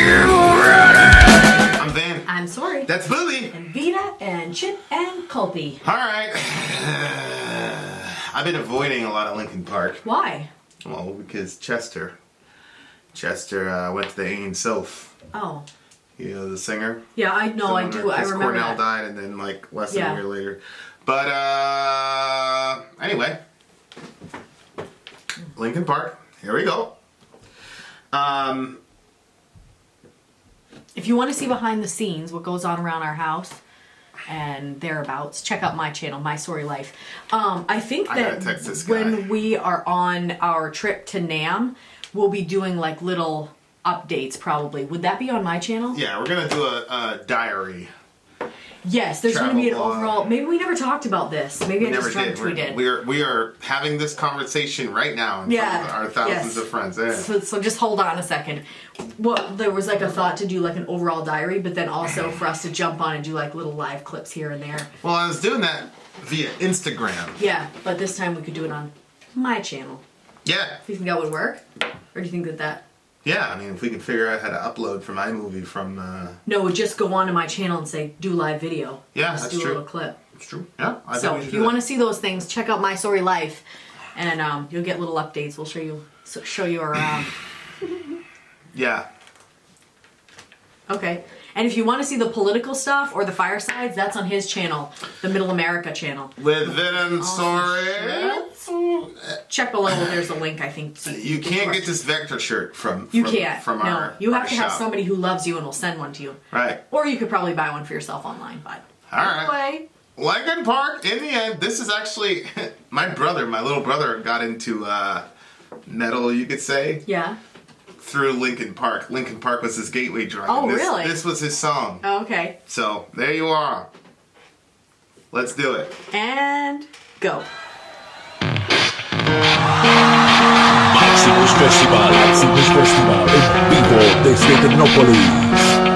I'm Van. I'm Sori. That's Booby. And Vita and Chip and Culpy. Alright. I've been avoiding a lot of Linkin Park. Why? Well, because Chester went to the Ain Soph. Oh. You know, the singer? Yeah, I know, I do. I remember Cornell that. died and then like less than a year later. But anyway. Linkin Park. Here we go. If you want to see behind the scenes, what goes on around our house and thereabouts, check out my channel, My Sori Life. I think that when we are on our trip to NAMM, we'll be doing like little updates probably. Would that be on my channel? Yeah, we're going to do a diary. Yes, there's going to be an overall... Maybe we never talked about this. Maybe I just dreamt we did. We are having this conversation right now in front of our thousands of friends. Yeah. So just hold on a second. Well, there was like a thought to do like an overall diary, but then also for us to jump on and do like little live clips here and there. Well, I was doing that via Instagram. Yeah, but this time we could do it on my channel. Yeah. Do you think that would work? Or do you think that... Yeah, I mean, if we can figure out how to upload from iMovie from... No, just go onto my channel and say, do live video. Yeah, just that's do true. a little clip. It's true. Yeah. So if you want to see those things, check out My Sori Life, and you'll get little updates. We'll show you around. Yeah. Okay. And if you want to see the political stuff or the firesides, that's on his channel, the Middle America channel. With Vin and Sori. Check below. There's a link, I think. You can't get this Vector shirt from you our you have to have shop. somebody who loves you and will send one to you. Right. Or you could probably buy one for yourself online. But all right. Linkin Park. In the end, this is actually my little brother, got into metal. You could say. Yeah. Through Linkin Park. Linkin Park was his gateway drug. Oh, really? This was his song. Oh, okay. So, there you are. Let's do it. And go. Máximos Festival en vivo desde Tecnópolis.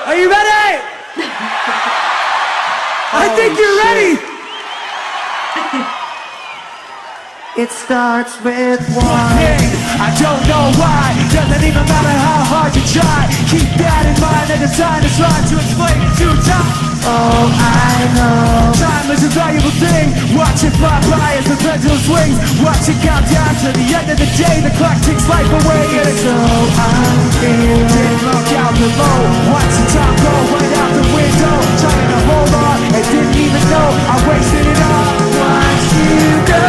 Are you ready? I think you're ready. It starts with one thing, I don't know why. Doesn't even matter how hard you try. Keep that in mind, the design is trying to explain it to time. Oh, I know time is a valuable thing. Watch it fly by as the pendulum swings. Watch it count down to the end of the day. The clock takes life away and it's so unfair. Didn't look out below. Watch the time go right out the window. Trying to hold on and didn't even know I wasted it all. Watch you go.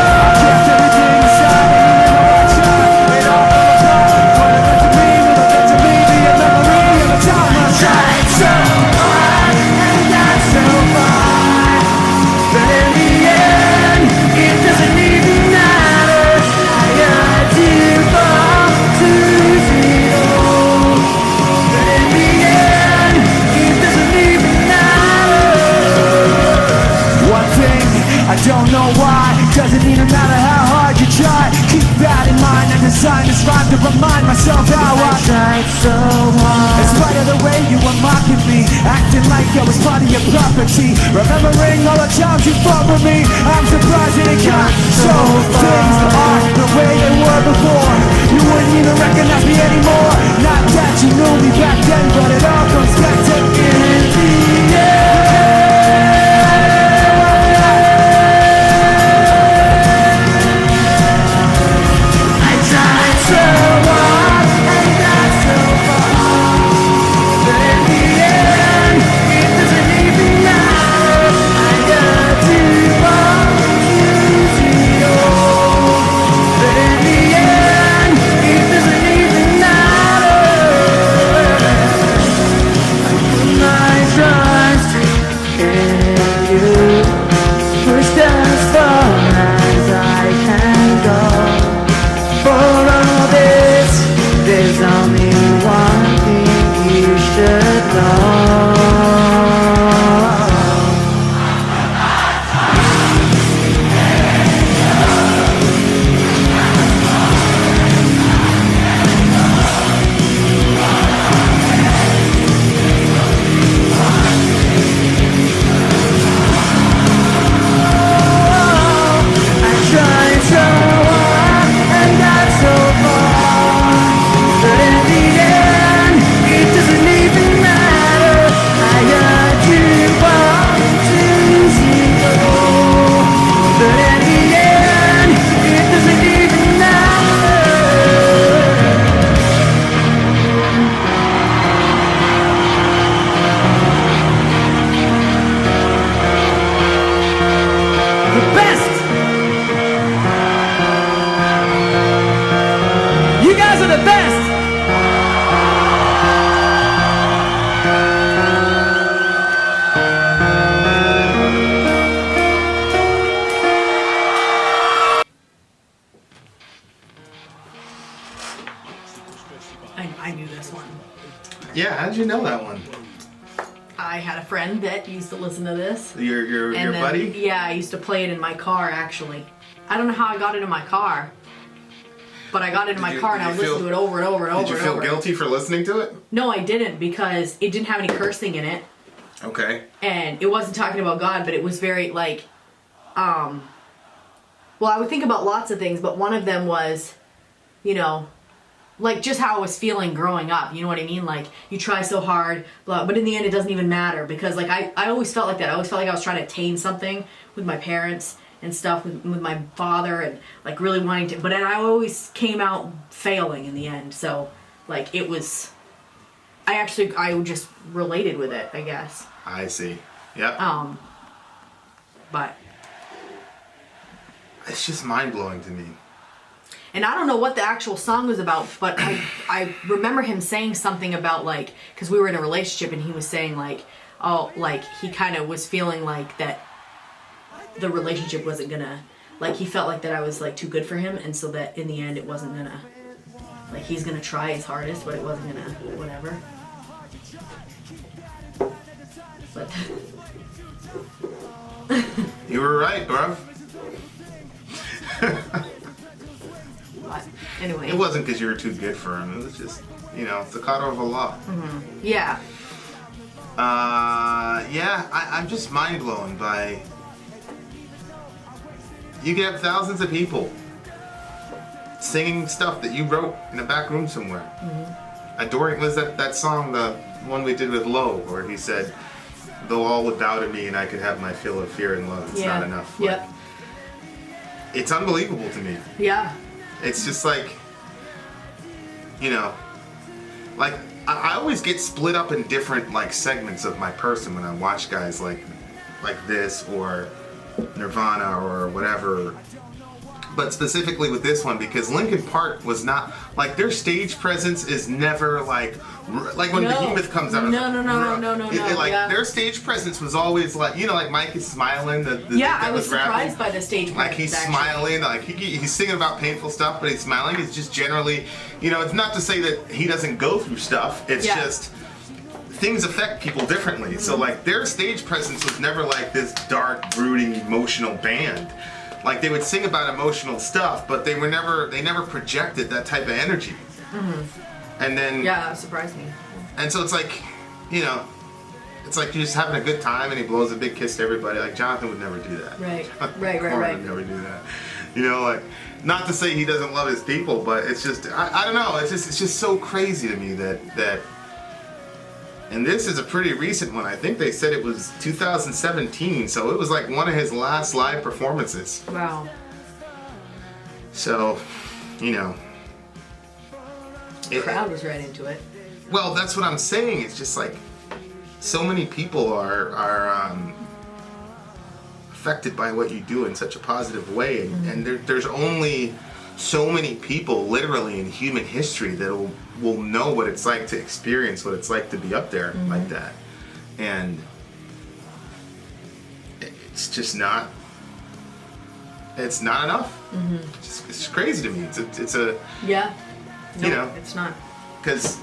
I don't know why, doesn't even matter how hard you try. Keep that in mind, I designed this rhyme to remind myself how I tried so hard. In spite of the way you were mocking me, acting like I was part of your property. Remembering all the times you fought with me, I'm surprised that it got so far. Things aren't the way they were before. You wouldn't even recognize me anymore. Not that you knew me back then, but it all comes back to in the end. So hard and got so far. I knew this one. Yeah, how did you know that one? I had a friend that used to listen to this. Your And then, buddy? Yeah, I used to play it in my car, actually. I don't know how I got it in my car. But I got it in my car and I would listen to it over and over and over and over. Did you feel guilty for listening to it? No, I didn't, because it didn't have any cursing in it. Okay. And it wasn't talking about God, but it was very, like, well, I would think about lots of things, but one of them was, you know, like just how I was feeling growing up. You know what I mean? Like, you try so hard, blah, but in the end it doesn't even matter, because, like, I always felt like that. I always felt like I was trying to attain something with my parents and stuff, with my father, and, like, really wanting to, but then I always came out failing in the end. So, like, it was, I just related with it, I guess. I see. Yep. But it's just mind-blowing to me. and I don't know what the actual song was about, but I remember him saying something about, like, because we were in a relationship and he was saying, like, oh, like, he kind of was feeling like that the relationship wasn't gonna, like, he felt like that I was, like, too good for him, and so that in the end it wasn't gonna, like, he's gonna try his hardest, but it wasn't gonna, whatever. But You were right, bro. but anyway. It wasn't because you were too good for him. It was just, you know, it's the qadar of Allah. Mm-hmm. Yeah. I'm just mind-blown by... You could have thousands of people singing stuff that you wrote in a back room somewhere. Mm-hmm. Adoring, was that song, the one we did with Lowe, where he said, though all would bow to me and I could have my fill of fear and love, it's not enough. Yep. It's unbelievable to me. Yeah. It's just like, you know, like, I always get split up in different, like, segments of my person when I watch guys like this, or Nirvana, or whatever. But specifically with this one, because Linkin Park was not, like, their stage presence is never like when Behemoth comes out. No. Their stage presence was always like, you know, like Mike is smiling. I was surprised by the stage presence. Like, he's smiling, like he's singing about painful stuff, but he's smiling. It's just generally, you know, it's not to say that he doesn't go through stuff. It's just things affect people differently. Mm-hmm. So, like, their stage presence was never like this dark, brooding, emotional band. Like, they would sing about emotional stuff, but they never projected that type of energy. Mm-hmm. And then... Yeah, that surprised me. And so it's like, you know, it's like you're just having a good time and he blows a big kiss to everybody. Like, Jonathan would never do that. Right. Corn would never do that. You know, like, not to say he doesn't love his people, but it's just, I don't know, it's just so crazy to me that and this is a pretty recent one. I think they said it was 2017, so it was like one of his last live performances. Wow. So, you know. The crowd was right into it. Well, that's what I'm saying. It's just like so many people are affected by what you do in such a positive way, and there's only so many people, literally, in human history that will know what it's like to experience what it's like to be up there like that, and it's just not. It's not enough. Mm-hmm. It's crazy to me. It's a yeah. No, you know, it's not. Because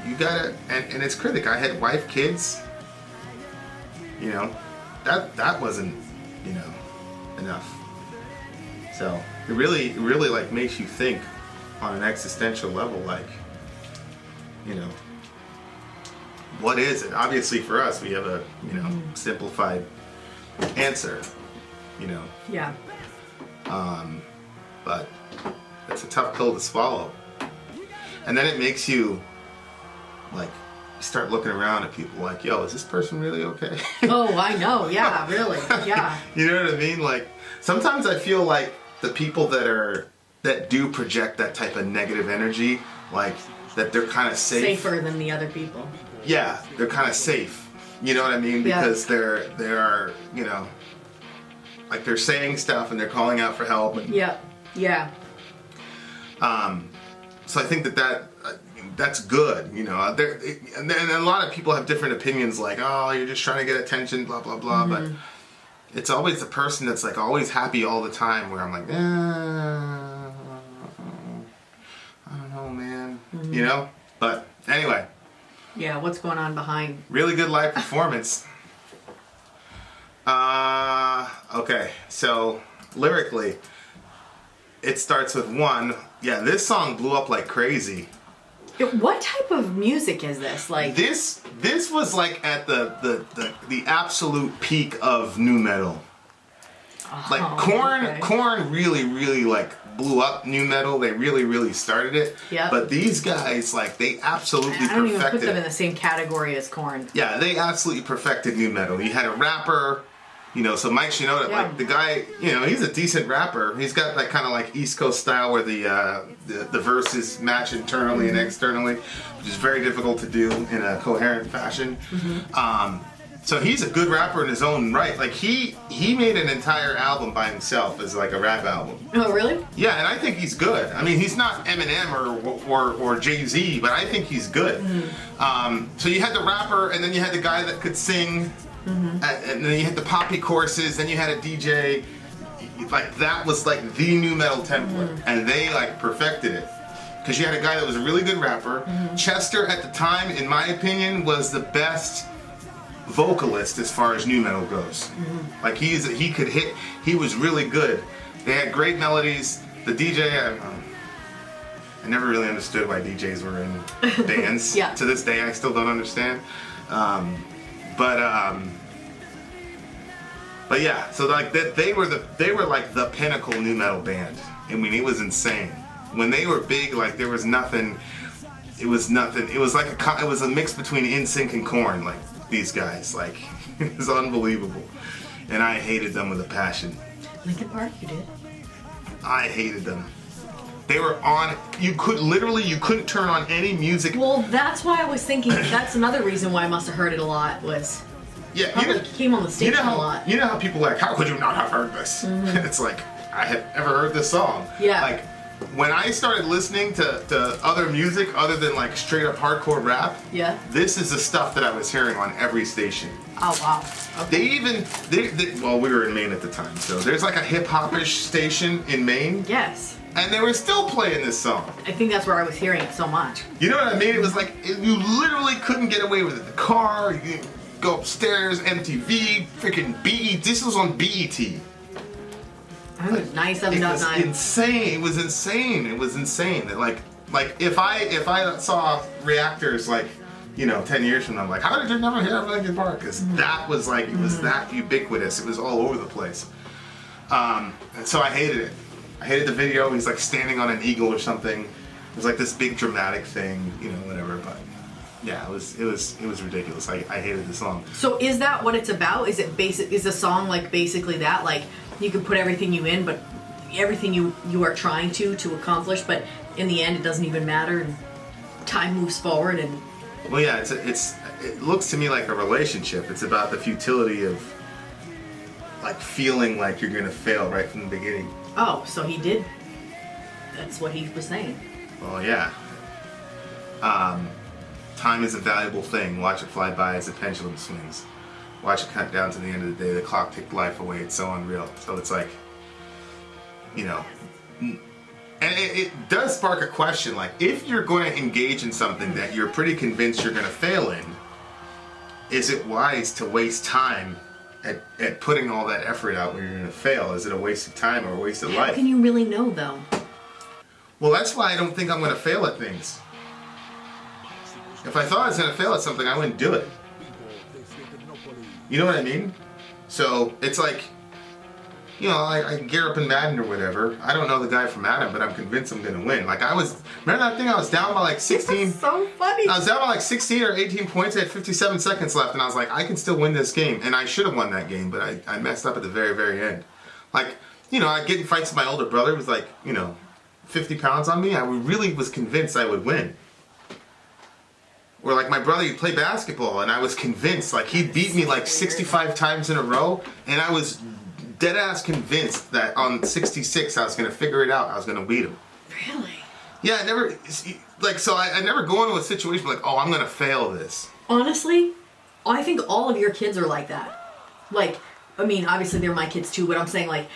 you gotta, and it's critical. I had wife, kids. You know, that wasn't, you know, enough. So it really like makes you think on an existential level, like, you know, what is it? Obviously, for us, we have a, you know, simplified answer. You know. Yeah. But it's a tough pill to swallow. And then it makes you, like, start looking around at people like, yo, is this person really okay? Oh, I know. Yeah, really. Yeah. You know what I mean? Like, sometimes I feel like the people that do project that type of negative energy, like, that they're kind of safe. Safer than the other people. Yeah, they're kind of safe. You know what I mean? Because they are, you know, like, they're saying stuff and they're calling out for help. And, yeah. So I think that's good, you know. And a lot of people have different opinions, like, oh, you're just trying to get attention, blah, blah, blah. But it's always the person that's, like, always happy all the time, where I'm like, I don't know, man. you know? But anyway. Yeah, what's going on behind? Really good live performance. Okay, so lyrically, it starts with one. Yeah, this song blew up like crazy. What type of music is this? Like this was like at the absolute peak of nu metal. Like Korn really like blew up nu metal. They really started it. Yeah. But these guys, like, they absolutely perfected. I don't even put them in the same category as Korn. Yeah, they absolutely perfected nu metal. You had a rapper, you know, so Mike Shinoda, like the guy, you know, he's a decent rapper. He's got that kind of like East Coast style where the verses match internally and externally, which is very difficult to do in a coherent fashion. So he's a good rapper in his own right. Like he made an entire album by himself as like a rap album. Oh, really? Yeah, and I think he's good. I mean, he's not Eminem or Jay-Z, but I think he's good. So you had the rapper, and then you had the guy that could sing, and then you had the poppy choruses, then you had a DJ. Like that was like the nu metal template, and they like perfected it. Because you had a guy that was a really good rapper. Chester at the time, in my opinion, was the best vocalist as far as nu metal goes. Like he could hit. He was really good. They had great melodies. The DJ, I never really understood why DJs were in bands. Yeah. To this day, I still don't understand. But yeah, so like they were like the pinnacle nu metal band. I mean, it was insane. When they were big, like there was nothing. It was nothing. It was like it was a mix between NSYNC and Korn. Like these guys, like it was unbelievable, and I hated them with a passion. Linkin Park, you did? I hated them. They were on. You couldn't turn on any music. Well, that's why I was thinking. That's another reason why I must have heard it a lot. Was yeah, came on the station a lot. You know how people are like, how could you not have heard this? It's like I had ever heard this song. Yeah. Like when I started listening to other music other than like straight up hardcore rap. Yeah. This is the stuff that I was hearing on every station. Oh wow. Okay. Well, we were in Maine at the time, so there's like a hip hop-ish station in Maine. Yes. And they were still playing this song. I think that's where I was hearing it so much. You know what I mean? It was like, you literally couldn't get away with it. The car, you go upstairs, MTV, freaking BET. This was on BET. I was 97.9. It was insane. It was insane. It was insane. Like if I saw Reactors like, 10 years from now, I'm like, how did you never hear of Linkin Park? Because that was like, it was that ubiquitous. It was all over the place. And so I hated it. I hated the video. He's like standing on an eagle or something. It was like this big dramatic thing, whatever. But yeah, it was ridiculous. I hated the song. So is that what it's about? Is the song like basically that? Like you can put everything you in, but everything you are trying to accomplish, but in the end it doesn't even matter, and time moves forward and. Well, yeah, it looks to me like a relationship. It's about the futility of like feeling like you're gonna fail right from the beginning. Oh, so he did. That's what he was saying. Well, yeah. Time is a valuable thing. Watch it fly by as the pendulum swings. Watch it count down to the end of the day. The clock take life away. It's so unreal. So it's like, and it does spark a question. Like, if you're going to engage in something that you're pretty convinced you're going to fail in, is it wise to waste time at putting all that effort out when you're going to fail? Is it a waste of time or a waste of life? How can you really know, though? Well, that's why I don't think I'm going to fail at things. If I thought I was going to fail at something, I wouldn't do it. You know what I mean? So it's like, I gear up in Madden or whatever. I don't know the guy from Madden, but I'm convinced I'm going to win. Like remember that thing? I was down by like 16. That's so funny. I was down by like 16 or 18 points. I had 57 seconds left, and I was like, I can still win this game. And I should have won that game, but I messed up at the very, very end. Like, I get in fights with my older brother who was like, 50 pounds on me. I really was convinced I would win. Or like my brother, he'd play basketball, and I was convinced, like he'd beat me like 65 times in a row, and I was dead ass convinced that on 66 I was gonna figure it out. I was gonna beat him. Really? Yeah, I never go into a situation like, oh, I'm gonna fail this. Honestly, I think all of your kids are like that. Like, I mean, obviously they're my kids too, but I'm saying like,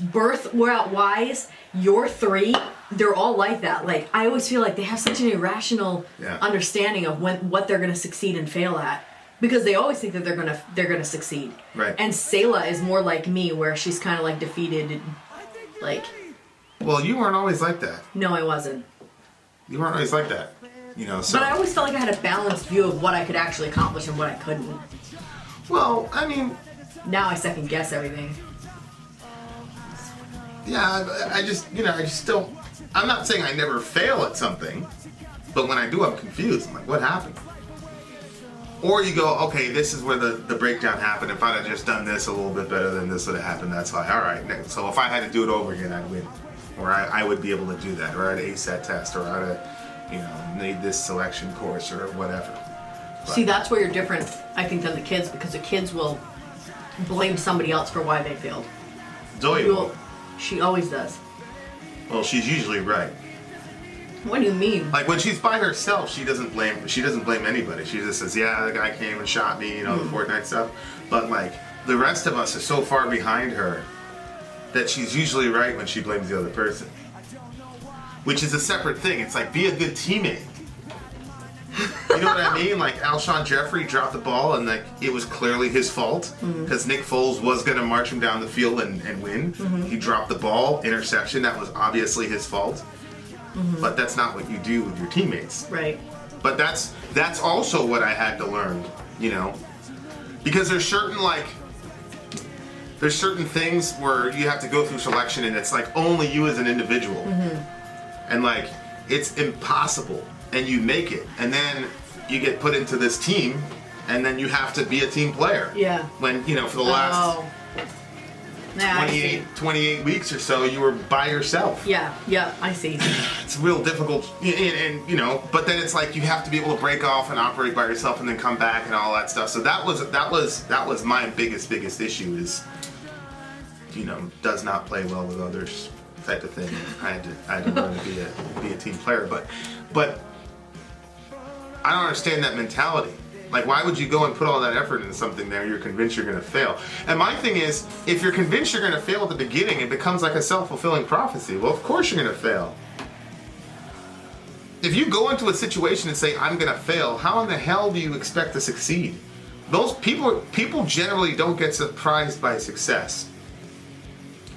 birth-wise, your three, they're all like that. Like, I always feel like they have such an irrational understanding of what they're going to succeed and fail at. Because they always think that they're gonna succeed. Right. And Selah is more like me, where she's kind of like defeated, like... Well, you weren't always like that. No, I wasn't. You weren't always like that. You know, so... But I always felt like I had a balanced view of what I could actually accomplish and what I couldn't. Well, I mean... Now I second guess everything. Yeah, I just don't... I'm not saying I never fail at something, but when I do, I'm confused. I'm like, what happened? Or you go, okay, this is where the breakdown happened. If I'd have just done this a little bit better, then this would have happened. That's why, all right. So if I had to do it over again, I'd win. Or I would be able to do that. Or I'd ace that test. Or I'd have, made this selection course or whatever. But, see, that's where you're different, I think, than the kids. Because the kids will blame somebody else for why they failed. Zoe will. She always does. Well, she's usually right. What do you mean? Like when she's by herself, she doesn't blame anybody. She just says, "Yeah, the guy came and shot me," the Fortnite stuff. But like the rest of us are so far behind her that she's usually right when she blames the other person, which is a separate thing. It's like, be a good teammate. You know what I mean? Like Alshon Jeffrey dropped the ball and like it was clearly his fault because Nick Foles was going to march him down the field and win. He dropped the ball, interception. That was obviously his fault. But that's not what you do with your teammates. Right. But that's also what I had to learn, because there's certain things where you have to go through selection and it's like only you as an individual. And like it's impossible and you make it and then you get put into this team and then you have to be a team player. Yeah. When, for the last 28 weeks or so, you were by yourself. Yeah, I see. It's real difficult, and but then it's like you have to be able to break off and operate by yourself and then come back and all that stuff. So that was my biggest issue is, does not play well with others type of thing. I had to learn to be a team player, but I don't understand that mentality. Like, why would you go and put all that effort into something there you're convinced you're going to fail? And my thing is, if you're convinced you're going to fail at the beginning, it becomes like a self-fulfilling prophecy. Well, of course you're going to fail. If you go into a situation and say, I'm going to fail, how in the hell do you expect to succeed? Those people generally don't get surprised by success.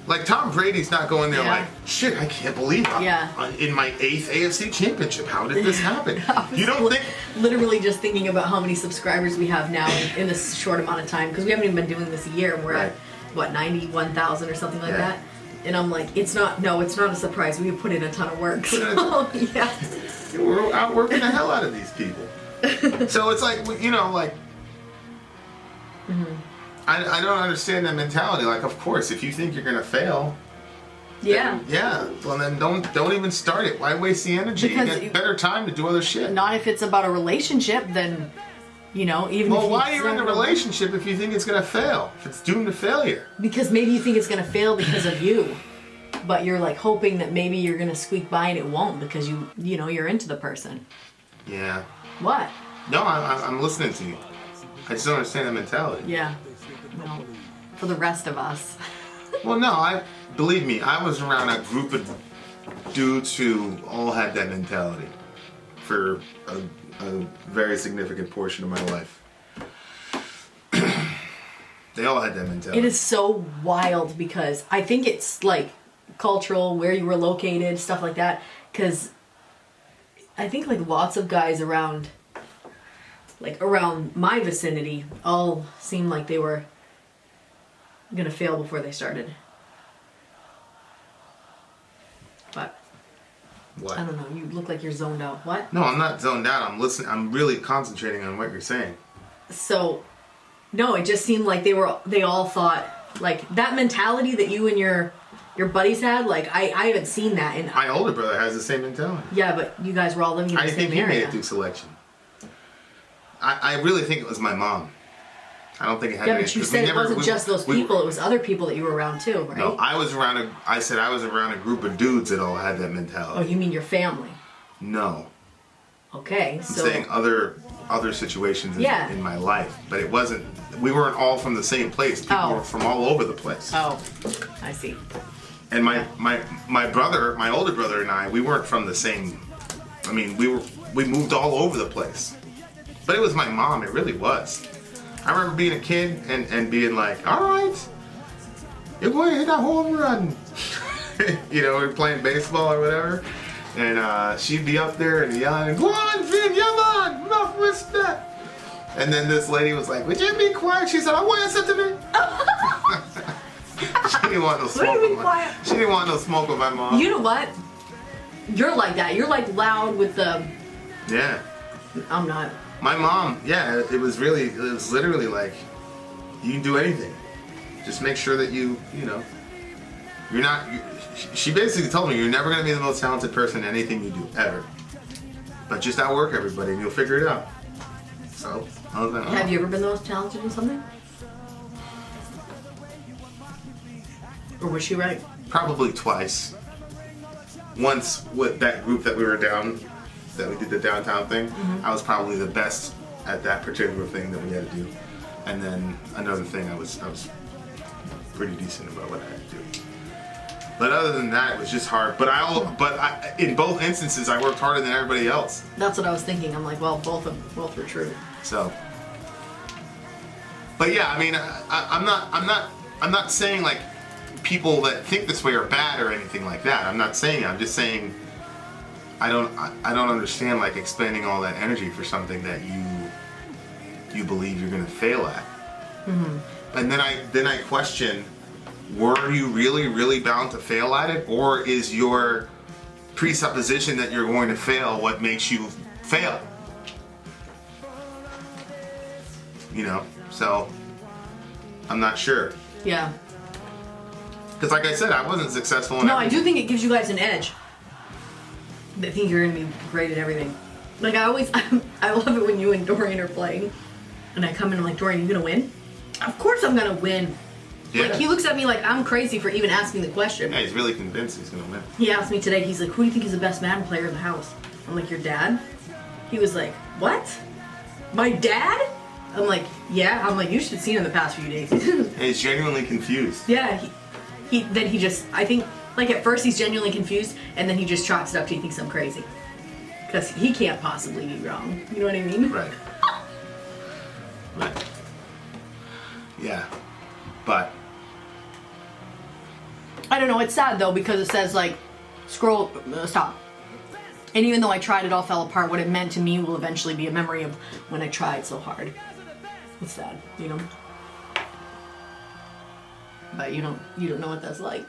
Like, Tom Brady's not going there like, shit, I can't believe I'm in my 8th AFC championship. How did this happen? You don't think... Literally just thinking about how many subscribers we have now in this short amount of time, because we haven't even been doing this a year, and we're at, 91,000 or something like that? And I'm like, it's not a surprise. We have put in a ton of work. So, yeah. We're outworking the hell out of these people. So it's like, I don't understand that mentality. Like, of course, if you think you're gonna fail, well then don't even start it. Why waste the energy? Because you get better time to do other shit. Not if it's about a relationship, then even. Well, why are you in a relationship if you think it's gonna fail? If it's doomed to failure? Because maybe you think it's gonna fail because of you, but you're like hoping that maybe you're gonna squeak by and it won't because you're into the person. Yeah. What? No, I'm listening to you. I just don't understand the mentality. Yeah. Well, for the rest of us. Well, no, believe me, I was around a group of dudes who all had that mentality for a very significant portion of my life. They all had that mentality. It is so wild because I think it's like cultural, where you were located, stuff like that. Because I think like lots of guys around my vicinity all seemed like they were gonna fail before they started. But what? I don't know, you look like you're zoned out. What? No, I'm not zoned out. I'm listening. I'm really concentrating on what you're saying. So no, it just seemed like they all thought like that mentality that you and your buddies had, like I haven't seen that in my older brother has the same mentality. Yeah, but you guys were all living in the same area. I think he made it through selection. I really think it was my mom. I don't think it had. Yeah, but you said it wasn't just those people; it was other people that you were around too, right? No, I was around a group of dudes that all had that mentality. Oh, you mean your family? No, Okay, I'm so saying other situations in my life, but it wasn't. We weren't all from the same place. People were from all over the place. Oh, I see. And my brother, my older brother, and I, we weren't from the same. I mean, we moved all over the place. But it was my mom. It really was. I remember being a kid and being like, "All right, you're going to hit a home run." You know, we were playing baseball or whatever, and she'd be up there and yelling, "Go on, Vin, yell on, enough respect." And then this lady was like, "Would you be quiet?" She said, "I want to sit to me." She didn't want no smoke. She didn't want no smoke with my mom. You know what? You're like that. You're like loud with the. Yeah. I'm not. My mom, yeah, it was literally like, you can do anything. Just make sure that you know, you're not. She basically told me you're never gonna be the most talented person in anything you do ever. But just outwork everybody and you'll figure it out. So I was like, oh. Have you ever been the most talented in something? Or was she right? Probably twice. Once with that group that we were down, that we did the downtown thing, I was probably the best at that particular thing that we had to do. And then another thing, I was pretty decent about what I had to do. But other than that, it was just hard. But in both instances, I worked harder than everybody else. That's what I was thinking. I'm like, well, both were true. So. But yeah, I mean, I'm not saying like people that think this way are bad or anything like that. I'm not saying. I'm just saying I don't understand like expending all that energy for something that you believe you're gonna fail at. And then I question, were you really bound to fail at it, or is your presupposition that you're going to fail what makes you fail? You know, so I'm not sure. Yeah. Because like I said, I wasn't successful in No, everything. I do think it gives you guys an edge. I think you're gonna be great at everything. Like I love it when you and Dorian are playing, and I come in and I'm like, Dorian, you gonna win? Of course I'm gonna win. Yeah. Like he looks at me like I'm crazy for even asking the question. Yeah, he's really convinced he's gonna win. He asked me today, he's like, who do you think is the best Madden player in the house? I'm like, your dad? He was like, what? My dad? I'm like, yeah. I'm like, you should have seen him the past few days. He's genuinely confused. Yeah, I think, like at first he's genuinely confused, and then he just chalks it up to he thinks I'm crazy. Because he can't possibly be wrong. You know what I mean? Right. Right. Yeah. But. I don't know, it's sad though, because it says like, stop. And even though I tried, it all fell apart. What it meant to me will eventually be a memory of when I tried so hard. It's sad, you know? But you don't know what that's like.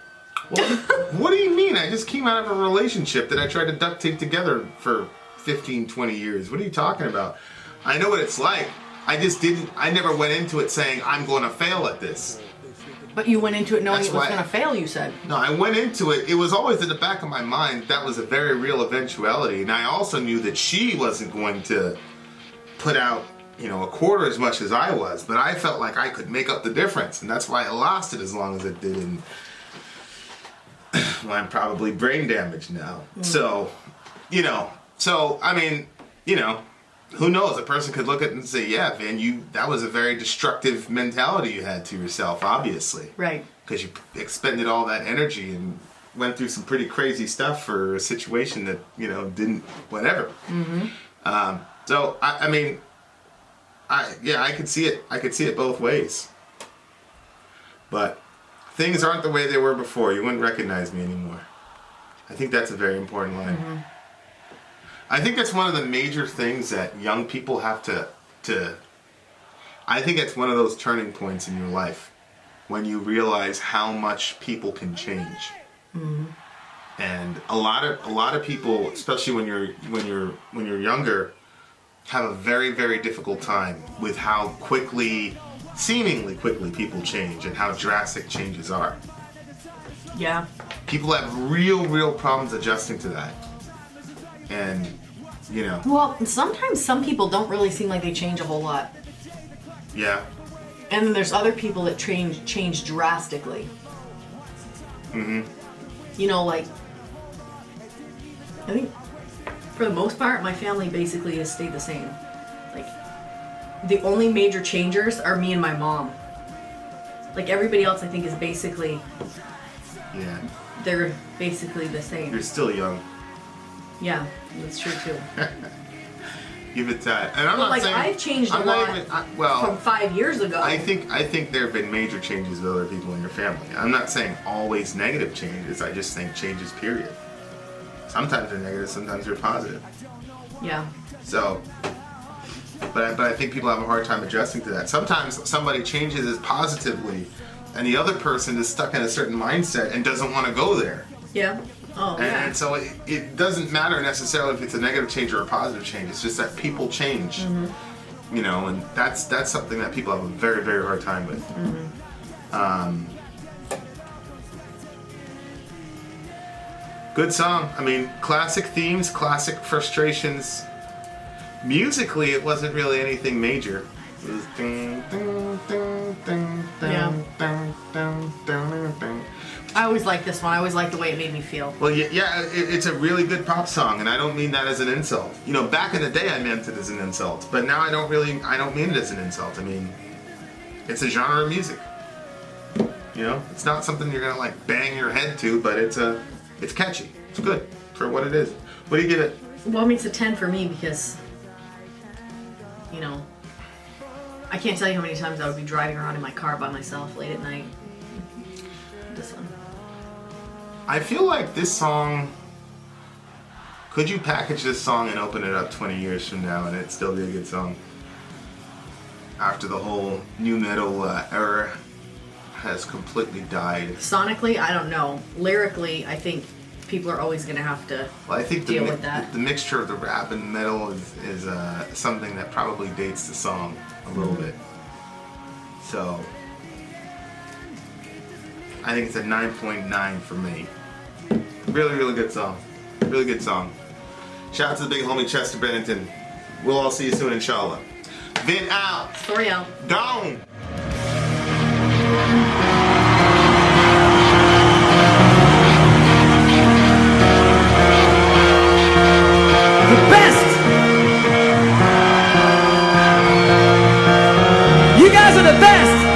What do you mean? I just came out of a relationship that I tried to duct tape together for 15, 20 years. What are you talking about? I know what it's like. I never went into it saying, I'm going to fail at this. But you went into it knowing it was going to fail, you said. No, I went into it. It was always in the back of my mind. That was a very real eventuality. And I also knew that she wasn't going to put out, a quarter as much as I was. But I felt like I could make up the difference. And that's why I lasted as long as it did. And well, I'm probably brain damaged now. So, who knows? A person could look at it and say, yeah, Vin, that was a very destructive mentality you had to yourself, obviously. Right. Because you expended all that energy and went through some pretty crazy stuff for a situation that, didn't, whatever. So, I could see it. I could see it both ways. But things aren't the way they were before. You wouldn't recognize me anymore. I think that's a very important line. I think that's one of the major things that young people have to I think it's one of those turning points in your life when you realize how much people can change. And a lot of people, especially when you're younger, have a very, very difficult time with how seemingly quickly people change and how drastic changes are. Yeah. People have real problems adjusting to that. And, Well, sometimes some people don't really seem like they change a whole lot. Yeah. And then there's other people that change drastically. Like, I think For the most part, my family basically has stayed the same. Like, the only major changers are me and my mom. Like, everybody else, I think, is basically... Yeah. They're basically the same. You're still young. Yeah, that's true, too. Give it that. And I'm not like, saying... I've changed a lot from 5 years ago. I think there have been major changes with other people in your family. I'm not saying always negative changes. I just think changes, period. Sometimes they're negative, sometimes they're positive. Yeah. So, but I think people have a hard time adjusting to that. Sometimes somebody changes as positively, and the other person is stuck in a certain mindset and doesn't want to go there. Yeah. Oh, yeah. And so it doesn't matter necessarily if it's a negative change or a positive change. It's just that people change. Mm-hmm. You know, and that's something that people have a very, very hard time with. Mm-hmm. Good song. I mean, classic themes, classic frustrations. Musically, it wasn't really anything major. It was ding, ding, ding, ding, ding, ding, ding, ding, ding. I always liked this one. I always liked the way it made me feel. Well, yeah, it's a really good pop song, and I don't mean that as an insult. You know, back in the day, I meant it as an insult, but now I don't mean it as an insult. I mean, it's a genre of music. You know, it's not something you're gonna like bang your head to, but it's catchy. It's good for what it is. What do you give it? Well, I mean, it's a 10 for me because, you know, I can't tell you how many times I would be driving around in my car by myself late at night. This one. I feel like this song, could you package this song and open it up 20 years from now and it'd still be a good song? After the whole new metal era has completely died. Sonically, I don't know. Lyrically, I think people are always going to have to deal with that. The mixture of the rap and metal is something that probably dates the song a little bit. So, I think it's a 9.9 for me. Really, really good song. Really good song. Shout out to the big homie Chester Bennington. We'll all see you soon, inshallah. Vin out. Sori out. Down. The best! You guys are the best!